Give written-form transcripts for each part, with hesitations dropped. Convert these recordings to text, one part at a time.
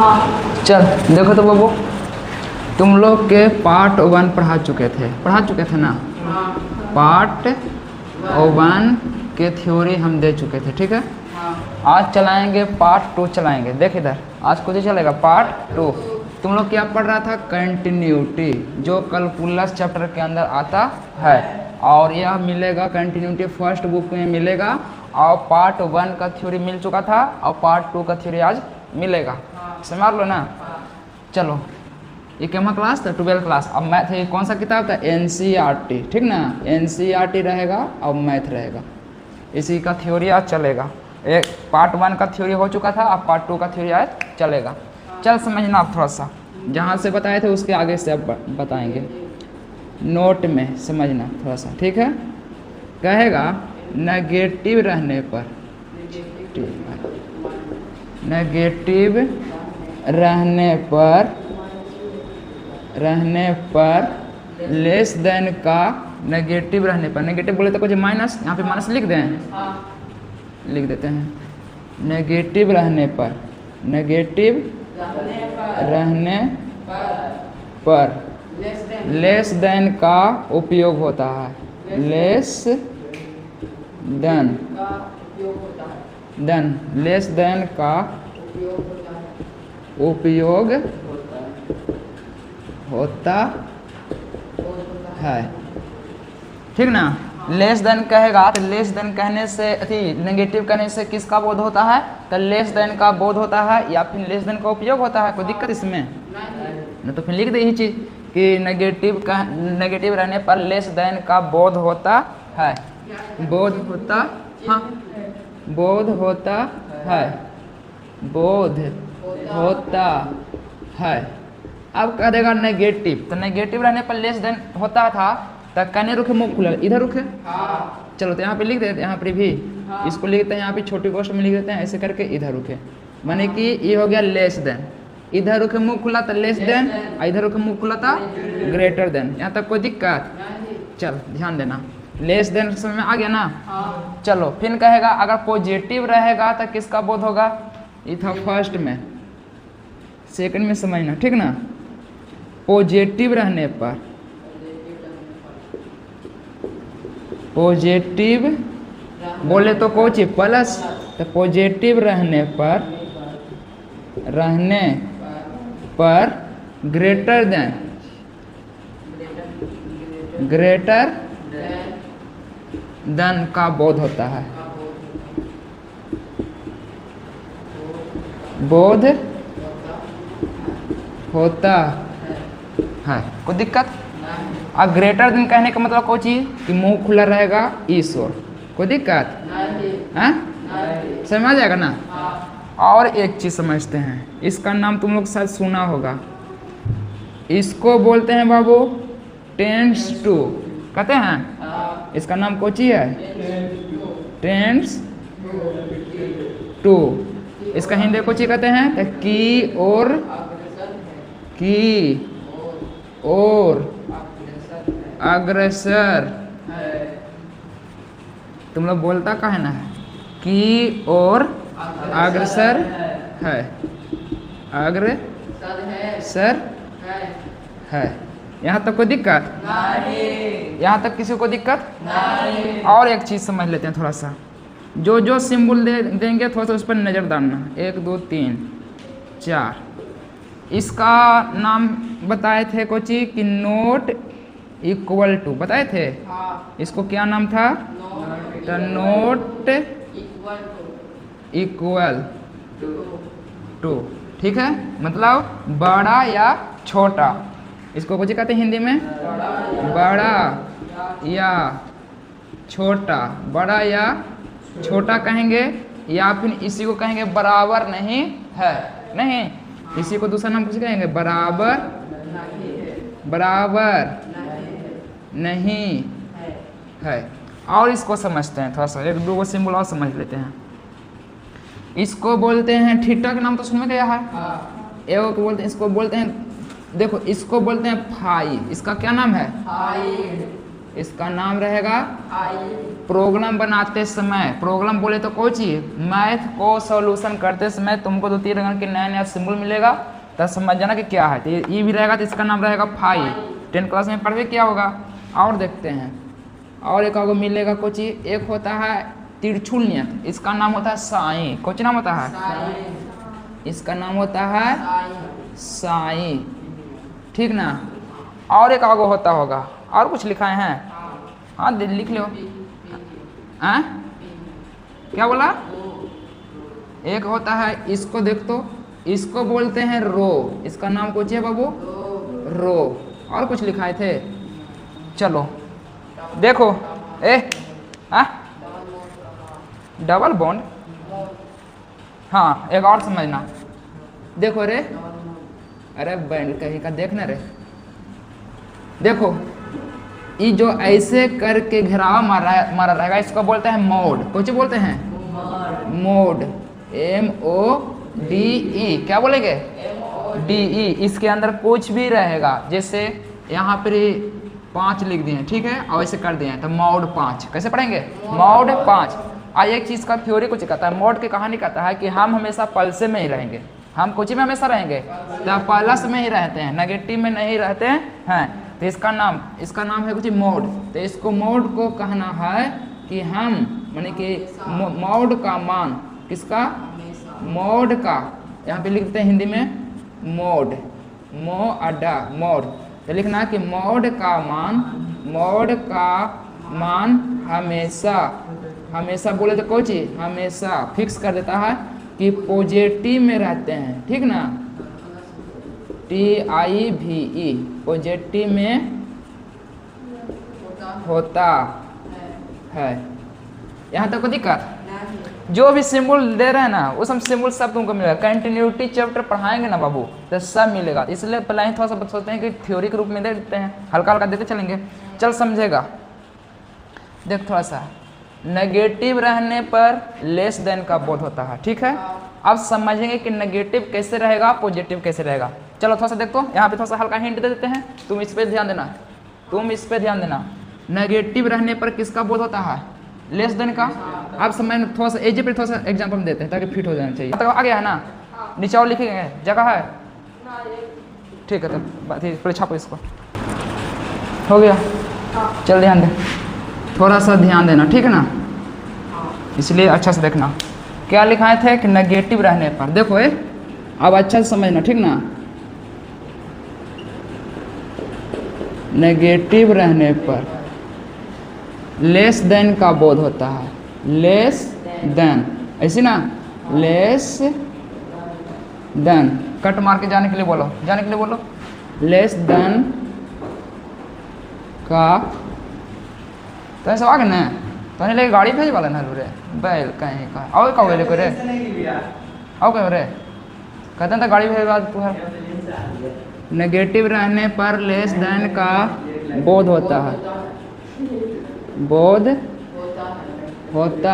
चल देखो तो बाबू, तुम लोग के पार्ट 1 पढ़ा चुके थे ना। पार्ट 1 के थ्योरी हम दे चुके थे, ठीक है। आज चलाएंगे पार्ट 2 चलाएंगे। देख इधर, आज कुछ ही चलेगा पार्ट 2। तुम लोग क्या पढ़ रहा था? कंटिन्यूटी, जो कैलकुलस चैप्टर के अंदर आता है, और यह मिलेगा कंटिन्यूटी फर्स्ट बुक में मिलेगा। और पार्ट 1 का थ्योरी मिल चुका था और पार्ट 2 का थ्योरी आज मिलेगा। समझ लो ना। चलो, ये क्या क्लास था? 12th class. अब मैथ है, कौन सा किताब था? NCERT, ठीक ना। NCERT रहेगा और मैथ रहेगा, इसी का थ्योरी आज चलेगा। एक पार्ट 1 का थ्योरी हो चुका था, अब पार्ट 2 का थ्योरी आज चलेगा। चल समझना आप थोड़ा सा, जहाँ से बताए थे उसके आगे से अब बताएंगे। नोट में समझना थोड़ा सा, ठीक है। कहेगा नेगेटिव रहने पर, नेगेटिव रहने पर लेस देन का, नेगेटिव रहने पर, नेगेटिव बोले तो कुछ माइनस, यहाँ पे माइनस लिख दें, लिख देते हैं। नेगेटिव रहने पर, नेगेटिव रहने पर लेस देन का उपयोग होता है। लेस देन लेस देन का उपयोग होता है, ठीक ना। लेस देन कहेगा तो लेस देन कहने से, नेगेटिव कहने से किसका बोध होता है? तो लेस देन का बोध होता है, या फिर लेस देन का उपयोग होता है। कोई दिक्कत इसमें नहीं, तो फिर लिख दे यही चीज़ कि नेगेटिव रहने पर लेस देन का बोध होता है। बोध होता, हाँ, बोध होता है, बोध होता है। अब कह देगा नेगेटिव, तो नेगेटिव रहने पर लेस देन होता था, तो कहने रुके, मुँह खुला, इधर रुके। चलो तो यहाँ पे लिख देते हैं, यहाँ पे भी इसको लिखते हैं, यहाँ पे छोटी गोष्ठ में लिख देते हैं, ऐसे करके इधर रुके, माने कि ये हो गया लेस देन। इधर रुके मुँह खुला था लेस देन, इधर रुके मुँह खुला था ग्रेटर देन। यहाँ तक कोई दिक्कत? चल ध्यान देना, लेस देन समझ में आ गया ना। चलो फिर कहेगा अगर पॉजिटिव रहेगा तो किसका बोध होगा? ये था फर्स्ट में, सेकंड में समझना, ठीक ना। पॉजिटिव रहने पर, पॉजिटिव बोले तो कोई चीज प्लस, तो पॉजिटिव रहने पर ग्रेटर देन का बोध होता है। बोध होता है, कोई दिक्कत? अब ग्रेटर देन कहने का मतलब कोई चीज कि मुंह खुला रहेगा इस ओर, कोई दिक्कत? समझ आ जाएगा ना। और एक चीज समझते हैं, इसका नाम तुम लोग शायद सुना होगा, इसको बोलते हैं बाबू टेंस टू, कहते हैं। इसका नाम कोई चीज है? Tends to. इसका हिंदी कोई चीज कहते हैं? तो की और अग्रसर। तुम लोग बोलता का है ना, की और अग्रसर है, अग्रसर है। यहाँ तक कोई दिक्कत? यहाँ तक किसी को दिक्कत? और एक चीज समझ लेते हैं थोड़ा सा, जो सिंबल देंगे थोड़ा सा उस पर नजर डालना। 1 2 3 4। इसका नाम बताए थे कोई चीज कि नोट इक्वल टू, बताए थे। इसको क्या नाम था? तो नोट इक्वल टू, ठीक है। मतलब बड़ा या छोटा, इसको कुछ कहते हैं हिंदी में? बड़ा या छोटा, बड़ा या छोटा कहेंगे, या फिर इसी को कहेंगे बराबर नहीं है। नहीं, इसी को दूसरा नाम कुछ कहेंगे, बराबर नहीं है। और इसको समझते हैं थोड़ा सा, 1 2 सिंबल और समझ लेते हैं। इसको बोलते हैं, थीटा का नाम तो सुन में गया है। एगो को बोलते हैं, इसको बोलते हैं, देखो इसको बोलते हैं फाई। इसका क्या नाम है? इसका नाम रहेगा प्रोग्राम बनाते समय। प्रोग्राम बोले तो कोई चीज, मैथ को सॉल्यूशन करते समय तुमको 2-3 रंग के नया नया सिंबल मिलेगा, तो समझ जाना कि क्या है। तो ये भी रहेगा, तो इसका नाम रहेगा फाई। 10th क्लास में पढ़ के क्या होगा। और देखते हैं, और एक आपको मिलेगा कोई चीज, एक होता है तिरछुल नियत, इसका नाम होता है साई। कुछ नाम होता है, इसका नाम होता है साई, ठीक ना। और एक आगो होता होगा, और कुछ लिखाए हैं, हाँ लिख लो। क्या बोला, एक होता है, इसको देख तो, इसको बोलते हैं रो, इसका नाम कुछ है बाबू, रो। और कुछ लिखाए थे, चलो देखो। डबल बॉन्ड, हाँ एक और समझना, देखो रे, अरे बैंड कहीं का देखना रे, देखो ये जो ऐसे करके घेराव मारा रहेगा, इसको बोलते हैं मोड। कुछ बोलते हैं मोड, MODE। क्या बोलेंगे, DE। इसके अंदर कुछ भी रहेगा, जैसे यहाँ पर 5 लिख दिए, ठीक है, और ऐसे कर दिए तो मोड 5। कैसे पढ़ेंगे, मोड 5। आइए एक चीज़ का थ्योरी कुछ कहता है, मोड की कहानी कहता है कि हम हमेशा पल्से में ही रहेंगे, हम कुछ में हमेशा रहेंगे, तो प्लस में ही रहते हैं, नेगेटिव में नहीं रहते हैं। तो इसका नाम है कुछ मोड। तो इसको मोड को कहना है कि हम, माने कि मोड का मान, किसका, मोड का, यहाँ पे लिखते हैं हिंदी में मोड, मोड। तो लिखना है कि मोड का मान हमेशा बोले तो कोई चीज हमेशा फिक्स कर देता है कि पॉजिटिव में रहते हैं, ठीक ना, TIVE, पॉजिटिव में होता है। यहाँ तक कोई दिक्कत, जो भी सिंबल दे रहे हैं ना, वो सब सिंबल सब तुमको मिलेगा। कंटिन्यूटी चैप्टर पढ़ाएंगे ना बाबू, तो सब मिलेगा। इसलिए पहले ही थोड़ा सा सोचते हैं कि थ्योरी के रूप में दे देते हैं, हल्का हल्का देते चलेंगे, चल समझेगा। देख थोड़ा सा, नेगेटिव रहने पर लेस देन का बोध होता है, ठीक है। अब समझेंगे कि नेगेटिव कैसे रहेगा, पॉजिटिव कैसे रहेगा। चलो थोड़ा सा देखो, यहाँ पे थोड़ा सा हल्का हिंट दे देते हैं, तुम इस पर ध्यान देना, नेगेटिव रहने पर किसका बोध होता है, लेस देन का। आप समझ, थोड़ा सा एजे पे थोड़ा सा एग्जाम्पल देते हैं ताकि फिट हो जाना चाहिए। तो आ गया है ना, नीचे और लिखेंगे, जगह है, ठीक है। तो फिर छापो इसको, हो गया। चल ध्यान दे, थोड़ा सा ध्यान देना, ठीक है ना, इसलिए अच्छा से देखना। क्या लिखाए थे कि नेगेटिव रहने पर, देखो अब अच्छा से समझना, ठीक ना। नेगेटिव रहने पर लेस देन का बोध होता है, लेस देन, ऐसी ना, लेस देन। कट मार के जाने के लिए बोलो, लेस देन का। तो ऐसा आगे ना, तो लेके गाड़ी भेज वाला ना रे, बैल कहीं का और का ले रे, आओ कह रे, कहते हैं तो गाड़ी भेज तू है। नेगेटिव रहने पर लेस देन का बोध होता है, बोध होता।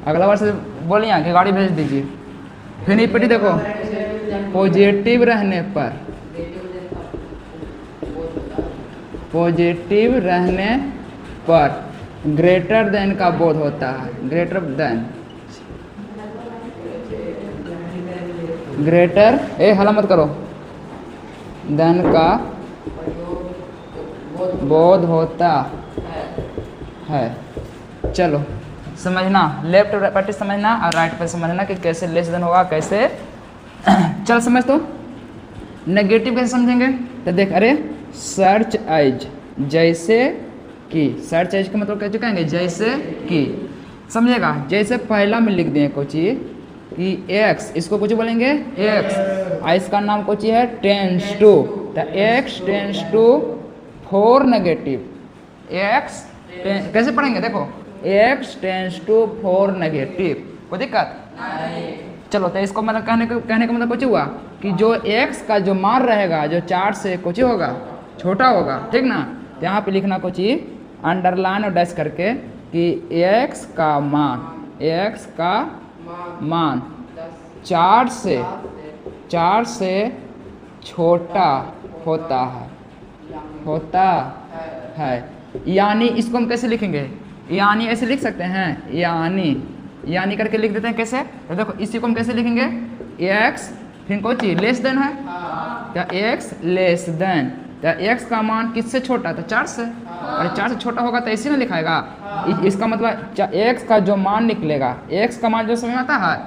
अगला बार से बोलिए कि गाड़ी भेज दीजिए। फिर नहीं पिटी, देखो पॉजिटिव रहने पर ग्रेटर देन का बोध होता है, ग्रेटर हला मत करो, देन का बोध होता है। चलो समझना, लेफ्ट पट्टी समझना और राइट पे समझना कि कैसे लेस देन होगा, कैसे। चल समझ, तो नेगेटिव कैसे समझेंगे, तो देख, अरे सर्च एज, जैसे कि, सर्च एज का मतलब कैसे कहेंगे, जैसे कि, समझेगा। जैसे पहला में लिख दें कुछ कि x, इसको कुछ बोलेंगे x, इसका नाम कुछ है टेंस टू, तो x tends to 4 negative, x कैसे पढ़ेंगे, देखो x टेंस टू 4 नेगेटिव, कोई दिक्कत नहीं। चलो तो इसको मतलब कहने का मतलब कुछ हुआ कि जो x का जो मान रहेगा, जो 4 से कुछ होगा, छोटा होगा, ठीक ना। तो यहाँ पे लिखना कुछ अंडरलाइन और डैश करके कि x का मान 4 से छोटा होता है, यानी इसको हम कैसे लिखेंगे, यानी ऐसे लिख सकते हैं, यानी करके लिख देते हैं। कैसे, तो देखो इसी को हम कैसे लिखेंगे, x फिर कोई चीज लेस देन है, तो x लेस देन, तो x का मान किससे छोटा, तो 4 से, और 4 से छोटा होगा तो ऐसे ना लिखाएगा। इसका मतलब x का जो मान निकलेगा, x का मान जो समझ में आता है,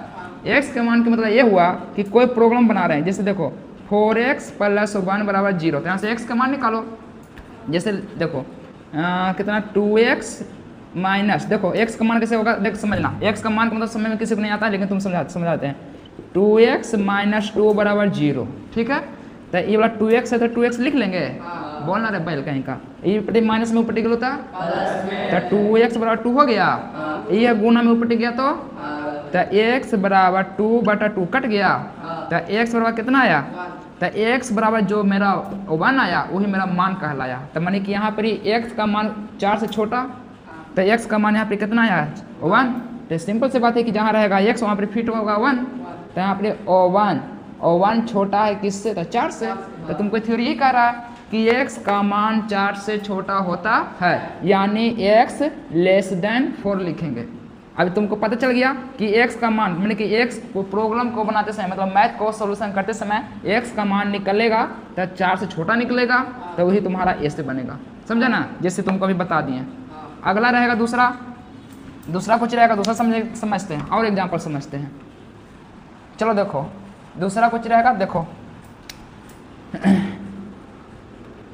x के मान का मतलब ये हुआ कि कोई प्रोग्राम बना रहे हैं, जैसे देखो 4x + 1 = 0, तो यहाँ से x का मान निकालो। जैसे देखो कितना 2x माइनस, देखो x का मान कैसे होगा, देख समझना, x का मान का मतलब समझ में किसी को नहीं आता है, लेकिन तुम समझाते हैं। 2x - 2 = 0, ठीक है। तो ये वाला 2x है तो 2x लिख लेंगे, बोलना रे बैल कहीं का, ये पट्टी माइनस में ऊपर होता तो 2x = 2 हो गया, ये गुना में ऊपर गया तो x = 2/2 कट गया, तो x बराबर कितना आया, तो x बराबर जो मेरा 1 आया वही मेरा मान कहलाया। तो मानी कि यहाँ पर ही x का मान 4 से छोटा, तो x का मान यहाँ पे कितना आया, 1। तो सिंपल से बात है कि जहाँ रहेगा x वहाँ पर फिट होगा 1, तो यहाँ पर 1 छोटा है किससे, तो 4 से। तो तुमको थ्योरी यही कह रहा है कि x का मान 4 से छोटा होता है, यानी x < 4 लिखेंगे। अभी तुमको पता चल गया कि x का मान, मैंने कि x को प्रोग्राम को बनाते समय, मतलब मैथ को सॉल्यूशन करते समय x का मान निकलेगा तो 4 से छोटा निकलेगा, तो वही तुम्हारा ऐसे बनेगा, समझा ना, जैसे तुमको अभी बता दिए। अगला रहेगा दूसरा कुछ रहेगा, दूसरा समझते हैं और एग्जाम्पल समझते हैं। चलो देखो दूसरा कुछ रहेगा, देखो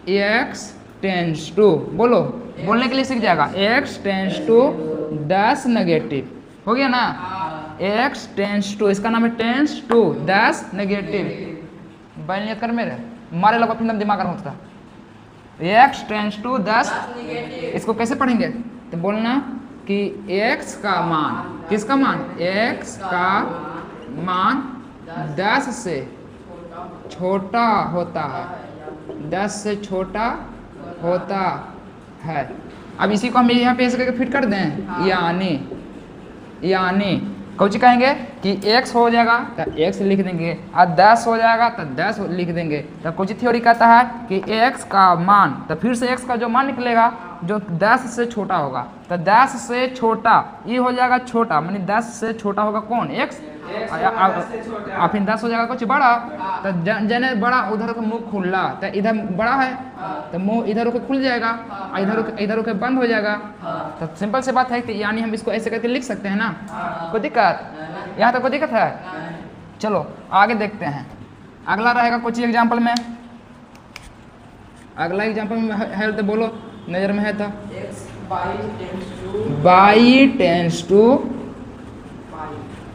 x टेंस टू, बोलो, बोलने के लिए सीख जाएगा, x tends to dash negative, हो गया ना, x टेंस टू, इसका नाम है टेंस टू डैश नेगेटिव। बैनियत कर मेरे मारे लगा फिर दिमाग खराब होता है। x टेंस टू डैश, इसको कैसे पढ़ेंगे, तो बोलना कि x का मान, किसका मान, x का मान 10 से छोटा होता है, 10 से छोटा होता है। अब इसी को हम यहाँ पे ऐसे करके फिट कर दें, यानी कौची कहेंगे कि x हो जाएगा तो x लिख देंगे, और 10 हो जाएगा तो 10 लिख देंगे। तो कौची थ्योरी कहता है कि x का मान, तो फिर से x का जो मान निकलेगा जो 10 से छोटा होगा, तो 10 से छोटा ये हो जाएगा छोटा, मानी 10 से छोटा होगा कौन, x, और फिर 10 हो जाएगा कुछ बड़ा, तो जने बड़ा उधर का मुंह खुला, तो इधर बड़ा है तो मुंह इधर होकर खुल जाएगा, और इधर होकर बंद हो जाएगा। तो सिंपल से बात है कि यानी हम इसको ऐसे करके लिख सकते हैं ना, कोई दिक्कत, यहाँ तक कोई दिक्कत है। चलो आगे देखते हैं, अगला रहेगा कुछ एग्जाम्पल में, अगला एग्जाम्पल में है तो बोलो, नजर में है तो y tends to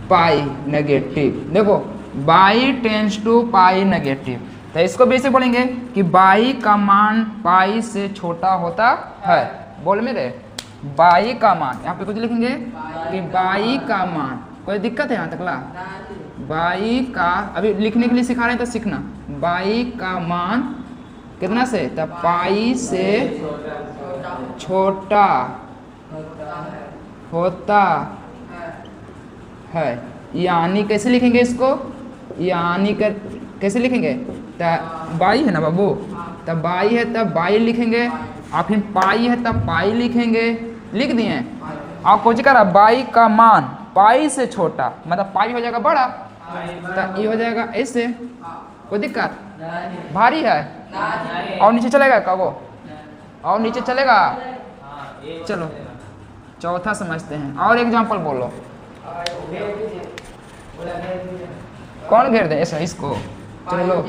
pi negative, देखो y tends to pi negative, तो इसको भी ऐसे बोलेंगे कि y का मान पाई से छोटा होता है। बोल मेरे y का मान, यहाँ पे कुछ लिखेंगे कि y का मान, कोई दिक्कत है यहाँ तक ला, y का, अभी लिखने के लिए सिखा रहे हैं तो सीखना, y का मान कितना से, तो पाई से छोटा होता है। यानी कैसे लिखेंगे इसको, यानी कर कैसे लिखेंगे, तो बाई है ना बाबू, तब बाई है तब बाई लिखेंगे, और फिर पाई है तब पाई लिखेंगे, लिख दिए। और कुछ करा बाई का मान पाई से छोटा, मतलब पाई हो जाएगा बड़ा, तो ये हो जाएगा ऐसे, कोई दिक्कत, भारी है, और नीचे चलेगा का वो, और नीचे चलेगा। चलो चौथा समझते हैं, और एग्जाम्पल बोलो, कौन घेर दे ऐसा इसको, चलो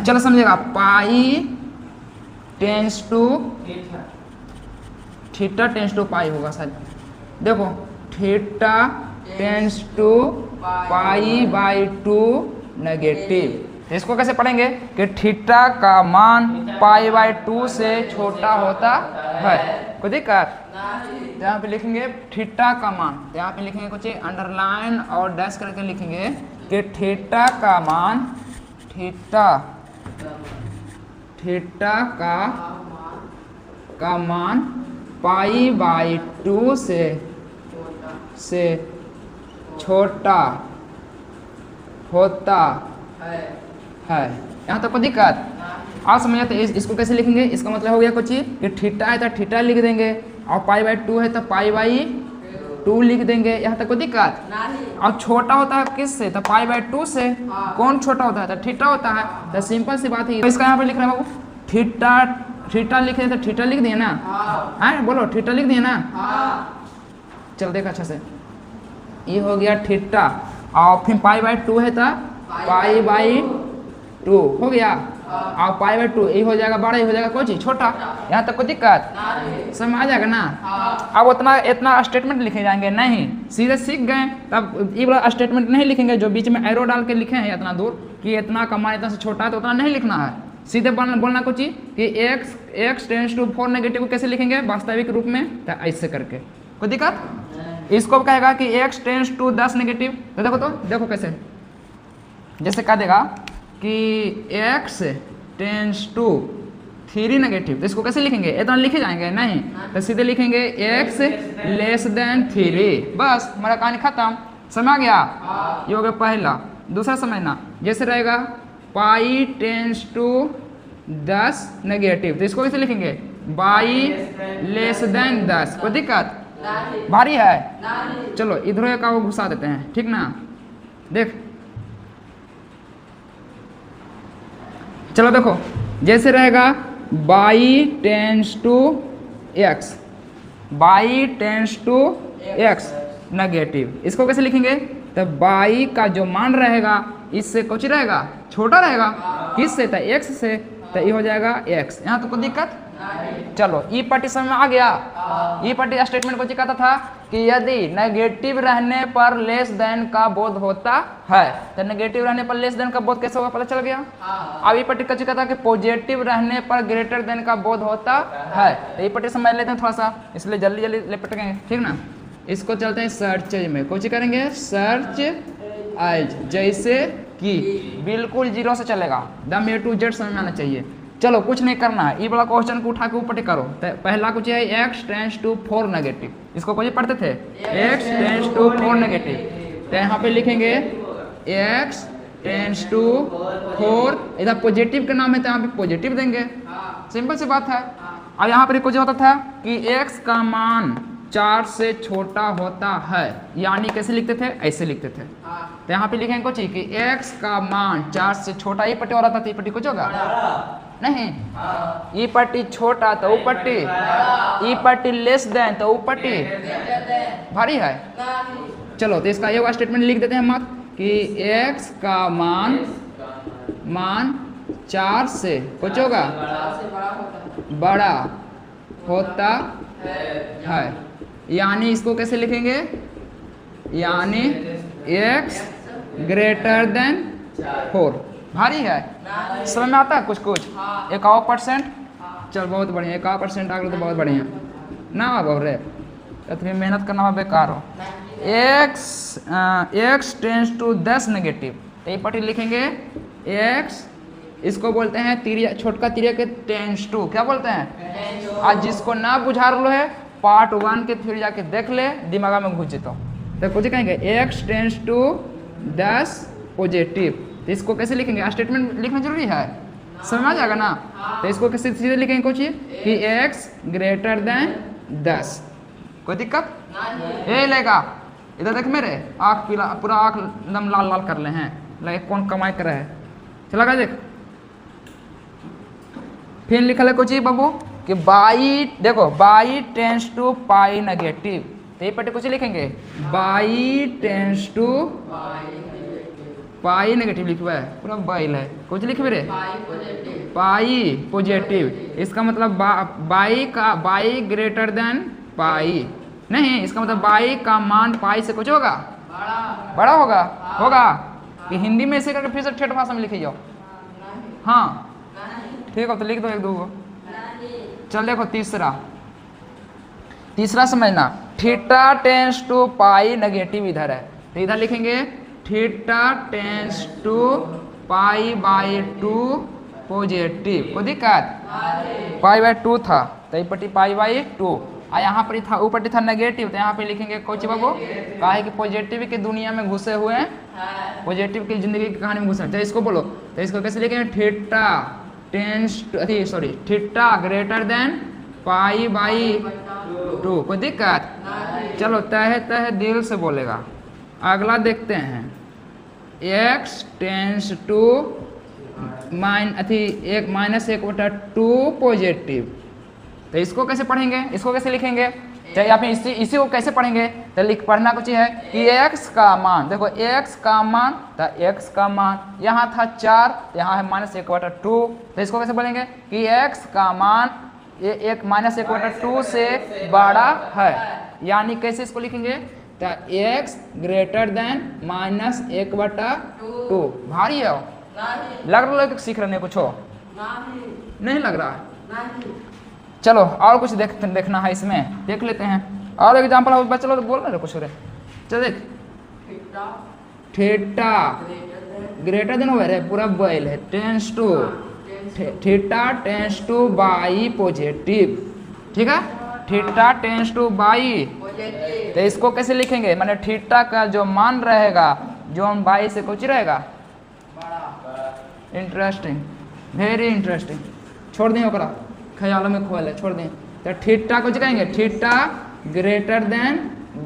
चलो समझेगा, pi tends to theta tends to pi होगा शायद, देखो थीटा टेंस टू पाई/2 नेगेटिव। तो इसको कैसे पढ़ेंगे कि थीटा का मान पाई/2 से छोटा होता है, कोई दिक्कत, यहाँ पे लिखेंगे थीटा का मान, यहाँ पे लिखेंगे कुछ अंडरलाइन और डैश करके लिखेंगे कि थीटा का मान, थीटा का मान पाई/2 से छोटा होता है। यहाँ तक कोई दिक्कत, आप समझ आते इसको कैसे लिखेंगे, इसका मतलब हो गया कुछ कि थीटा है तो थीटा लिख देंगे, और पाई बाई 2 है तो पाई बाई 2 लिख देंगे। यहाँ तक कोई दिक्कत? और छोटा होता है किस से? तो पाई बाई 2 से। कौन छोटा होता है? तो थीटा होता है। तो सिंपल सी बात है। तो इसका यहाँ पे लिख रहे हैं बाबू थीटा, थीटा लिखे तो थीटा लिख दिए ना, है बोलो थीटा लिख दिए ना। चल देख अच्छा से, ये हो गया थीटा, और फिर पाई बाई 2 है तो पाई बाई 2 हो गया, और पाई बाई 2 ये हो जाएगा बड़ा, ये हो जाएगा कोई चीज छोटा। यहाँ तक कोई दिक्कत? समझ आ जाएगा ना। अब उतना इतना स्टेटमेंट लिखे जाएंगे नहीं, सीधे सीख गए तब ये वाला स्टेटमेंट नहीं लिखेंगे जो बीच में एरो डाल के लिखे हैं इतना दूर कि इतना का मान इतना से छोटा है, तो उतना नहीं लिखना है। सीधे बोलना कुछ कि x टेंस टू 4 नेगेटिव को कैसे लिखेंगे वास्तविक रूप में, तो ऐसे करके। कोई दिक्कत? इसको कहेगा कि x टेंस टू 10 नेगेटिव, तो देखो कैसे, जैसे कह देगा कि x टेंस टू 3 नेगेटिव, तो इसको कैसे लिखेंगे? इतना लिखे जाएंगे नहीं, तो सीधे लिखेंगे x लेस देन 3, बस हमारा कहानी खत्म। समझ आ गया? ये हो गया पहला। दूसरा समझना, जैसे रहेगा पाई टेंस टू 10 नेगेटिव, तो इसको कैसे लिखेंगे? By less than 10। कोई दिक्कत? भारी है? चलो इधर का वो घुसा देते हैं, ठीक ना। देख चलो देखो, जैसे रहेगा y tends to x, y tends to x negative, इसको कैसे लिखेंगे? तो बाई का जो मान रहेगा इससे कुछ रहेगा छोटा रहेगा, किससे? तो x से, तो ये हो जाएगा x। यहाँ तो कोई दिक्कत? चलो ई पार्टी समझ में आ गया। ई पार्टी स्टेटमेंट को कहता था कि यदि नेगेटिव रहने पर लेस देन का बोध होता है, तो नेगेटिव रहने पर लेस देन का बोध कैसे होगा पता चल गया। अब ई पार्टी कहता था कि पॉजिटिव रहने पर ग्रेटर देन का बोध होता है, तो ई पार्टी समझ लेते हैं थोड़ा सा, इसलिए जल्दी जल्दी लेपटेंगे, ठीक ना। इसको चलते हैं सर्च में, कुछ करेंगे सर्च एज, जैसे कि बिल्कुल जीरो से चलेगा, दम ए टू जेड समझ में आना चाहिए। चलो कुछ नहीं करना है, ये वाला क्वेश्चन को उठा के ऊपर करो। तो पहला कुछ है x टेंस टू 4 नेगेटिव, इसको कुछ पढ़ते थे x टेंस टू 4 नेगेटिव, तो यहाँ पे लिखेंगे x टेंस टू 4, इधर पॉजिटिव का नाम है तो यहाँ पे पॉजिटिव देंगे, सिंपल सी बात है। अब यहाँ पर कुछ होता था कि x का मान 4 से छोटा होता है, यानी कैसे लिखते थे? ऐसे लिखते थे। तो यहाँ पे लिखेंगे कुछ कि x का मान 4 से छोटा, ये पट्टी हो रहा था तो ये पट्टी कुछ होगा नहीं, ये पट्टी छोटा तो वो पट्टी, ये पट्टी लेस देन तो वो पट्टी भारी है। चलो तो इसका ये स्टेटमेंट लिख देते हैं मत कि x का मान 4 से कुछ होगा बड़ा होता है, यानी इसको कैसे लिखेंगे? यानी x ग्रेटर देन 4। भारी है? समझ में आता है कुछ कुछ? 51%। चल बहुत बढ़िया, 51% आ गए तो बहुत बढ़िया ना बोल रहे, तो फिर मेहनत करना हो बेकार हो। x टेंस टू 10 नेगेटिव, तो ये पट्टी लिखेंगे x, इसको बोलते हैं तिरिया, छोटका तिरिया के टेंस टू, क्या बोलते हैं? आज जिसको ना बुझा लो है पार्ट 1 के फिर जाके देख ले, दिमाग में घुस जेतो। तो कुछ कहेंगे x टेंस टू 10 पॉजिटिव, तो इसको कैसे लिखेंगे? स्टेटमेंट लिखना जरूरी है, समझ आ जाएगा ना। तो इसको कैसे सीधे लिखेंगे कुछ कि x ग्रेटर देन 10। कोई दिक्कत? ये लेगा इधर देख, मेरे आँख पीला, पूरा आँख एकदम लाल लाल कर ले हैं, लगे कौन कमाई कर रहा है। चला गा देख, फिर लिखा है कुछ बाबू कि बाई, देखो y tends to pi negative, तो ये पट्टी कुछ लिखेंगे y tends to pi negative लिखवा है, पूरा बाइल है, कुछ लिखे रे पाई पॉजिटिव, इसका मतलब बाई ग्रेटर देन पाई नहीं, इसका मतलब बाई का मान पाई से कुछ होगा बड़ा होगा कि हिंदी में ऐसे करके फिर से ठेठ भाषा में लिखे जाओ। हाँ ठीक है, तो लिख दो एक दो। चल देखो तीसरा समझना, theta tends to pi negative इधर है, तो इधर लिखेंगे theta tends to pi by 2 positive. कोई दिक्कत? पाई बाई 2 था तो ये पट्टी पाई बाई 2, और यहाँ पर था ऊपर था नेगेटिव, तो यहाँ पे लिखेंगे कोच बाबू काहे कि पॉजिटिव की दुनिया में घुसे हुए हैं, पॉजिटिव की जिंदगी की कहानी में घुसे। तो इसको बोलो, तो इसको कैसे लिखेंगे? Theta theta greater than pi by 2। कोई दिक्कत? चलो तह दिल से बोलेगा। अगला देखते हैं, x टेंस टू -1/2 पॉजिटिव। तो इसको कैसे पढ़ेंगे, इसको कैसे लिखेंगे? चाहे आप इसी को कैसे पढ़ेंगे? तो पढ़ना कुछ है कि x का मान, देखो x का मान, तो x का मान यहाँ था 4, यहाँ है -1/2। तो इसको कैसे बोलेंगे कि x का मान ये -1/2 से बड़ा है, यानी कैसे इसको लिखेंगे? तो x ग्रेटर देन -1/2। भारी है लग रहा है, सीख रहे हैं कुछ हो? नहीं लग रहा है। चलो और कुछ देखना है इसमें, देख लेते हैं और एग्जाम्पल। चलो तो बोल रहे कुछ हो रहे। चलो देख, थीटा ग्रेटर देन हो रहा पूरा बैल है, tends to theta tends to by positive. ठीक है, थीटा टेंस टू बाई। तो इसको कैसे लिखेंगे? माने थीटा का जो मान रहेगा, जो हम बाई से कुछ रहेगा। Interesting, very interesting. छोड़ दें ओकरा, ख्याल में खोल है, छोड़ दें। तो थीटा को कहेंगे थीटा ग्रेटर देन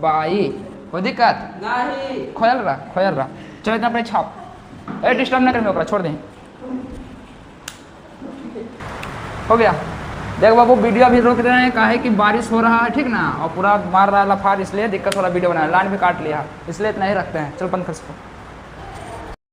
बाई। कोई दिक्कत नहीं? खोल रहा। चलो इतना अपने छाप, डिस्टर्ब ना करेंगे ओकरा, छोड़ दें। हो गया। देखो बाबू, वीडियो अभी रोक रहे हैं, काहे कि बारिश हो रहा है, ठीक ना, और पूरा मार रहा है लफार, इसलिए दिक्कत हो रहा है वीडियो बनाने। लाइन भी काट लिया, इसलिए इतना ही रखते हैं। चलो बंद कर सकते।